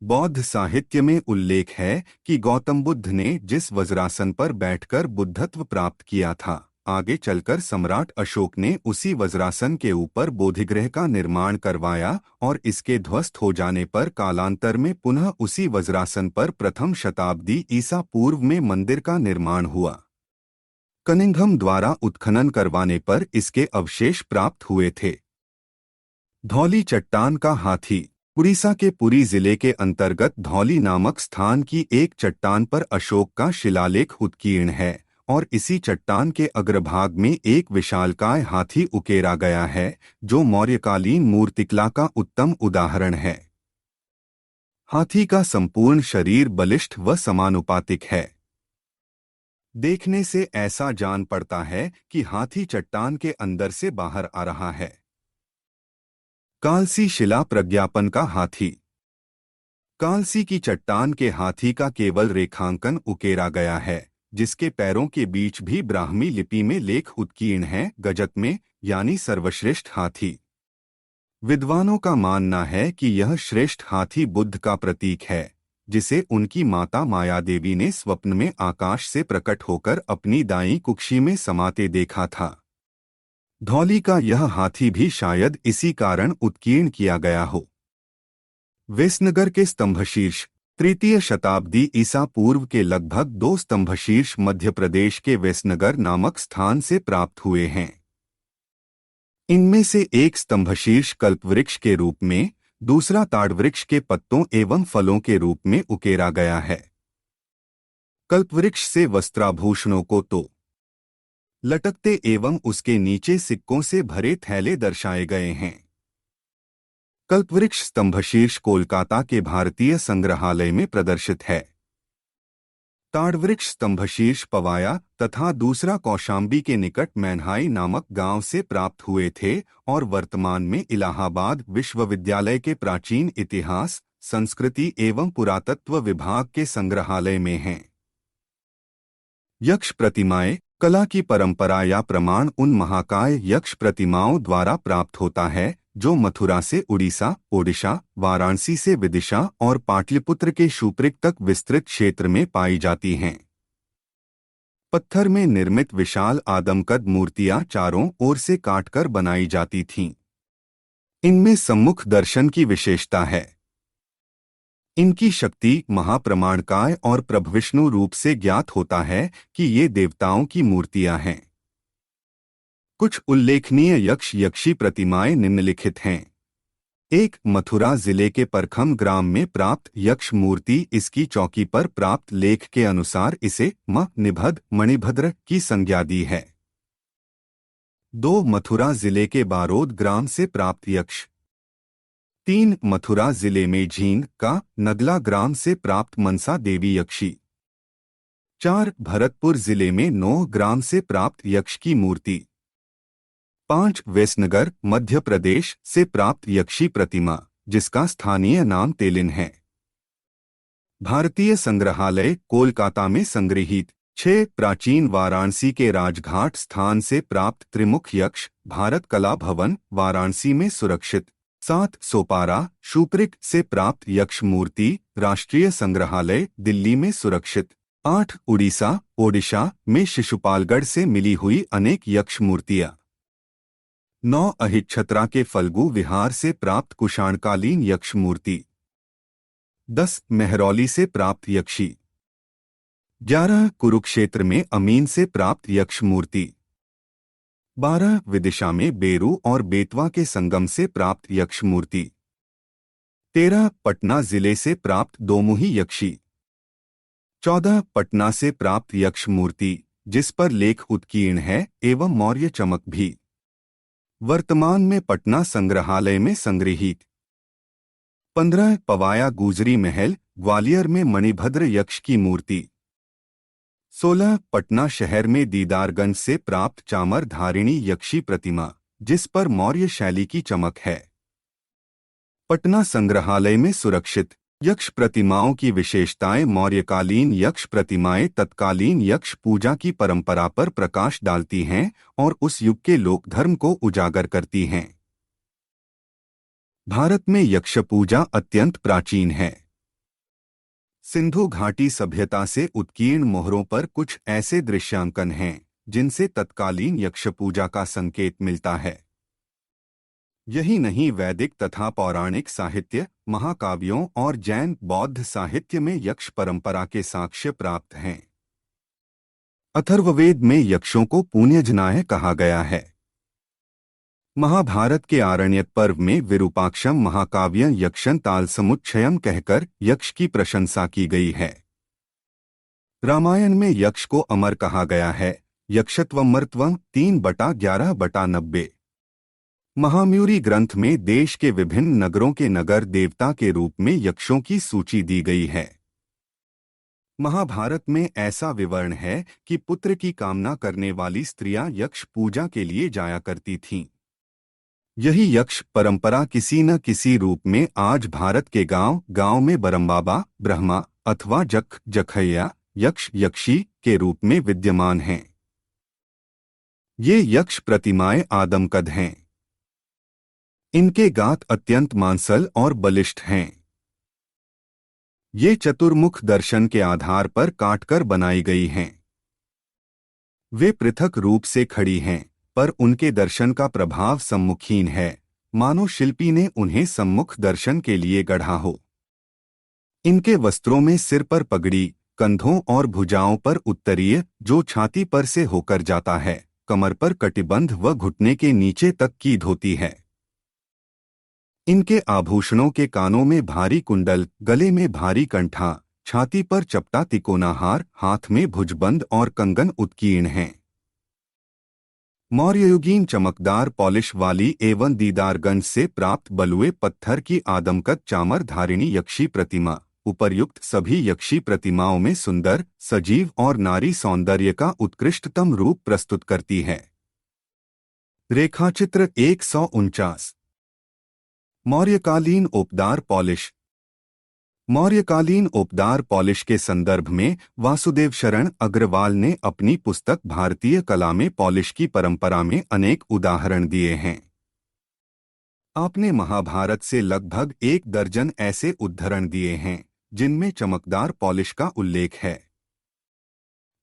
[SPEAKER 1] बौद्ध साहित्य में उल्लेख है कि गौतम बुद्ध ने जिस वज्रासन पर बैठकर बुद्धत्व प्राप्त किया था, आगे चलकर सम्राट अशोक ने उसी वज्रासन के ऊपर बोधिगृह का निर्माण करवाया और इसके ध्वस्त हो जाने पर कालांतर में पुनः उसी वज्रासन पर प्रथम शताब्दी ईसा पूर्व में मंदिर का निर्माण हुआ। कनिंघम द्वारा उत्खनन करवाने पर इसके अवशेष प्राप्त हुए थे। धौली चट्टान का हाथी। उड़ीसा के पुरी जिले के अंतर्गत धौली नामक स्थान की एक चट्टान पर अशोक का शिलालेख उत्कीर्ण है और इसी चट्टान के अग्रभाग में एक विशालकाय हाथी उकेरा गया है, जो मौर्यकालीन मूर्तिकला का उत्तम उदाहरण है। हाथी का संपूर्ण शरीर बलिष्ठ व समानुपातिक है। देखने से ऐसा जान पड़ता है कि हाथी चट्टान के अंदर से बाहर आ रहा है। कालसी शिला प्रज्ञापन का हाथी। कालसी की चट्टान के हाथी का केवल रेखांकन उकेरा गया है, जिसके पैरों के बीच भी ब्राह्मी लिपि में लेख उत्कीर्ण है, गजत में, यानी सर्वश्रेष्ठ हाथी। विद्वानों का मानना है कि यह श्रेष्ठ हाथी बुद्ध का प्रतीक है, जिसे उनकी माता माया देवी ने स्वप्न में आकाश से प्रकट होकर अपनी दाईं कुक्षी में समाते देखा था। धौली का यह हाथी भी शायद इसी कारण उत्कीर्ण किया गया हो। वैसनगर के स्तंभशीर्ष। तृतीय शताब्दी ईसा पूर्व के लगभग 2 स्तंभशीर्ष मध्य प्रदेश के वैसनगर नामक स्थान से प्राप्त हुए हैं। इनमें से एक स्तंभशीर्ष कल्पवृक्ष के रूप में, दूसरा ताड़वृक्ष के पत्तों एवं फलों के रूप में उकेरा गया है। कल्पवृक्ष से वस्त्राभूषणों को तो लटकते एवं उसके नीचे सिक्कों से भरे थैले दर्शाए गए हैं। कल्पवृक्ष स्तंभशीर्ष कोलकाता के भारतीय संग्रहालय में प्रदर्शित है। ताड़वृक्ष स्तंभशीर्ष पवाया तथा दूसरा कौशाम्बी के निकट मैनहाई नामक गांव से प्राप्त हुए थे और वर्तमान में इलाहाबाद विश्वविद्यालय के प्राचीन इतिहास, संस्कृति एवं पुरातत्व विभाग के संग्रहालय में हैं। यक्ष प्रतिमाएं। कला की परंपरा या प्रमाण उन महाकाय यक्ष प्रतिमाओं द्वारा प्राप्त होता है जो मथुरा से उड़ीसा, ओडिशा, वाराणसी से विदिशा और पाटलिपुत्र के शूपरिक तक विस्तृत क्षेत्र में पाई जाती हैं। पत्थर में निर्मित विशाल आदमकद मूर्तियां चारों ओर से काटकर बनाई जाती थीं। इनमें सम्मुख दर्शन की विशेषता है। इनकी शक्ति महाप्रमाणकाय और प्रभविष्णु रूप से ज्ञात होता है कि ये देवताओं की मूर्तियां हैं। कुछ उल्लेखनीय यक्ष यक्षी प्रतिमाएं निम्नलिखित हैं। 1. मथुरा जिले के परखम ग्राम में प्राप्त यक्ष मूर्ति। इसकी चौकी पर प्राप्त लेख के अनुसार इसे निभद मणिभद्र की संज्ञा दी है। 2. मथुरा जिले के बारोद ग्राम से प्राप्त यक्ष। 3. मथुरा जिले में झींग का नगला ग्राम से प्राप्त मनसा देवी यक्षी। 4. भरतपुर जिले में 9 ग्राम से प्राप्त यक्ष की मूर्ति। 5. वैसनगर मध्य प्रदेश से प्राप्त यक्षी प्रतिमा, जिसका स्थानीय नाम तेलिन है। भारतीय संग्रहालय कोलकाता में संग्रहीत। 6. प्राचीन वाराणसी के राजघाट स्थान से प्राप्त त्रिमुख यक्ष, भारत कला भवन वाराणसी में सुरक्षित। 7. सोपारा शूपरिक से प्राप्त यक्ष मूर्ति, राष्ट्रीय संग्रहालय दिल्ली में सुरक्षित। 8. उड़ीसा ओडिशा में शिशुपालगढ़ से मिली हुई अनेक यक्ष मूर्तियां। 9. अहिच्छत्रा के फल्गु विहार से प्राप्त कुषाणकालीन यक्ष मूर्ति। 10. मेहरौली से प्राप्त यक्षी। 11 कुरुक्षेत्र में अमीन से प्राप्त यक्ष मूर्ति। 12 विदिशा में बेरू और बेतवा के संगम से प्राप्त यक्ष मूर्ति। 13 पटना जिले से प्राप्त दोमुही यक्षी। 14 पटना से प्राप्त यक्ष मूर्ति जिस पर लेख उत्कीर्ण है एवं मौर्य चमक भी वर्तमान में पटना संग्रहालय में संग्रहीत। 15 पवाया गुजरी महल ग्वालियर में मणिभद्र यक्ष की मूर्ति। 16 पटना शहर में दीदारगंज से प्राप्त चामर धारिणी यक्षी प्रतिमा जिस पर मौर्य शैली की चमक है। पटना संग्रहालय में सुरक्षित यक्ष प्रतिमाओं की विशेषताएं मौर्यकालीन यक्ष प्रतिमाएं तत्कालीन यक्ष पूजा की परंपरा पर प्रकाश डालती हैं और उस युग के लोक धर्म को उजागर करती हैं। भारत में यक्ष पूजा अत्यंत प्राचीन है। सिंधु घाटी सभ्यता से उत्कीर्ण मोहरों पर कुछ ऐसे दृश्यांकन हैं जिनसे तत्कालीन यक्ष पूजा का संकेत मिलता है। यही नहीं, वैदिक तथा पौराणिक साहित्य, महाकाव्यों और जैन बौद्ध साहित्य में यक्ष परंपरा के साक्ष्य प्राप्त हैं। अथर्ववेद में यक्षों को पुण्यजनाय कहा गया है। महाभारत के आरण्यक पर्व में विरूपाक्षम महाकाव्य यक्षन तालसमुच्चयम कहकर यक्ष की प्रशंसा की गई है। रामायण में यक्ष को अमर कहा गया है। यक्षत्वमर्त्वं 3/11/90। महाम्यूरी ग्रंथ में देश के विभिन्न नगरों के नगर देवता के रूप में यक्षों की सूची दी गई है। महाभारत में ऐसा विवरण है कि पुत्र की कामना करने वाली स्त्रियां यक्ष पूजा के लिए जाया करती थीं। यही यक्ष परंपरा किसी न किसी रूप में आज भारत के गांव गांव में बरमबाबा, ब्रह्मा अथवा जख जखैया, यक्ष यक्षी के रूप में विद्यमान हैं। ये यक्ष प्रतिमाएं आदमकद हैं। इनके गात अत्यंत मांसल और बलिष्ठ हैं। ये चतुर्मुख दर्शन के आधार पर काटकर बनाई गई हैं। वे पृथक रूप से खड़ी हैं, पर उनके दर्शन का प्रभाव सम्मुखीन है, मानो शिल्पी ने उन्हें सम्मुख दर्शन के लिए गढ़ा हो। इनके वस्त्रों में सिर पर पगड़ी, कंधों और भुजाओं पर उत्तरीय जो छाती पर से होकर जाता है, कमर पर कटिबंध व घुटने के नीचे तक की धोती है। इनके आभूषणों के कानों में भारी कुंडल, गले में भारी कंठा, छाती पर चपटा तिकोना हार, हाथ में भुजबंद और कंगन उत्कीर्ण हैं। मौर्ययुगीन चमकदार पॉलिश वाली एवं दीदारगंज से प्राप्त बलुए पत्थर की आदमकद चामर धारिणी यक्षी प्रतिमा उपर्युक्त सभी यक्षी प्रतिमाओं में सुंदर, सजीव और नारी सौंदर्य का उत्कृष्टतम रूप प्रस्तुत करती है। रेखाचित्र 149। मौर्यकालीन ओपदार पॉलिश। मौर्यकालीन ओपदार पॉलिश के संदर्भ में वासुदेव शरण अग्रवाल ने अपनी पुस्तक भारतीय कला में पॉलिश की परंपरा में अनेक उदाहरण दिए हैं। आपने महाभारत से लगभग 1 दर्जन ऐसे उद्धरण दिए हैं जिनमें चमकदार पॉलिश का उल्लेख है।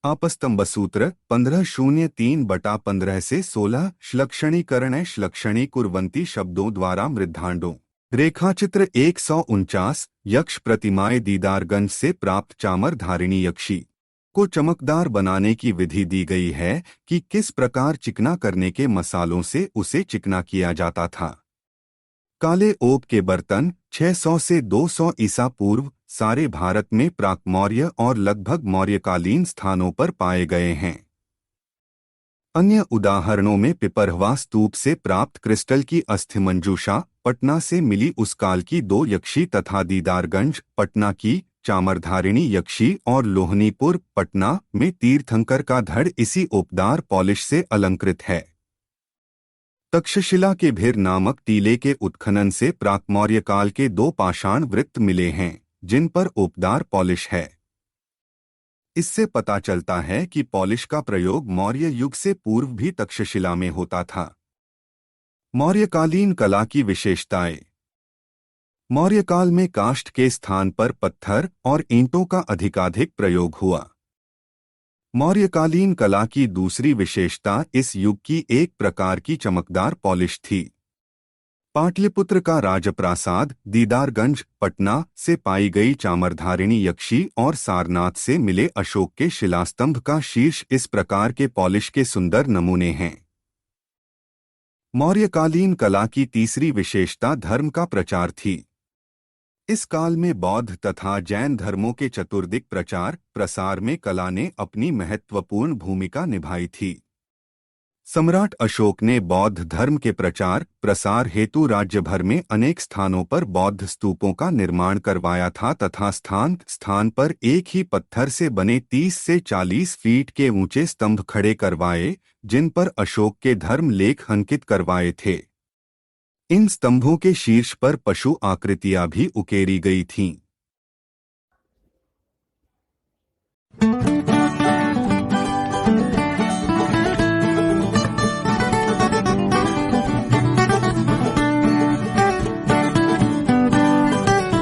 [SPEAKER 1] आपस्तंभसूत्र 1503/15 से 16 श्लक्षणीकरण श्लक्षणी कुर्वन्ति शब्दों द्वारा मृद्धांडों। रेखाचित्र 149। यक्ष प्रतिमाएं दीदारगंज से प्राप्त चामर धारिणी यक्षी को चमकदार बनाने की विधि दी गई है कि किस प्रकार चिकना करने के मसालों से उसे चिकना किया जाता था। काले ओप के बर्तन 600 से 200 ईसा पूर्व सारे भारत में प्राक मौर्य और लगभग मौर्यकालीन स्थानों पर पाए गए हैं। अन्य उदाहरणों में पिपरहवा स्तूप से प्राप्त क्रिस्टल की अस्थिमंजूषा, पटना से मिली उस काल की 2 यक्षी तथा दीदारगंज पटना की चामरधारिणी यक्षी और लोहनीपुर पटना में तीर्थंकर का धड़ इसी ओपदार पॉलिश से अलंकृत है। तक्षशिला के भिर नामक टीले के उत्खनन से प्राक मौर्य काल के 2 पाषाण वृत्त मिले हैं जिन पर ओपदार पॉलिश है। इससे पता चलता है कि पॉलिश का प्रयोग मौर्य युग से पूर्व भी तक्षशिला में होता था। मौर्यकालीन कला की विशेषताएं। मौर्यकाल में काष्ठ के स्थान पर पत्थर और ईंटों का अधिकाधिक प्रयोग हुआ। मौर्यकालीन कला की दूसरी विशेषता इस युग की एक प्रकार की चमकदार पॉलिश थी। पाटलिपुत्र का राजप्रासाद, दीदारगंज, पटना से पाई गई चामरधारिणी यक्षी और सारनाथ से मिले अशोक के शिलास्तंभ का शीर्ष इस प्रकार के पॉलिश के सुंदर नमूने हैं। मौर्यकालीन कला की तीसरी विशेषता धर्म का प्रचार थी। इस काल में बौद्ध तथा जैन धर्मों के चतुर्दिक प्रचार प्रसार में कला ने अपनी महत्वपूर्ण भूमिका निभाई थी। सम्राट अशोक ने बौद्ध धर्म के प्रचार प्रसार हेतु राज्य भर में अनेक स्थानों पर बौद्ध स्तूपों का निर्माण करवाया था तथा स्थान स्थान पर एक ही पत्थर से बने 30 से 40 फीट के ऊंचे स्तंभ खड़े करवाए, जिन पर अशोक के धर्म लेख अंकित करवाए थे। इन स्तंभों के शीर्ष पर पशु आकृतियां भी उकेरी गई थीं।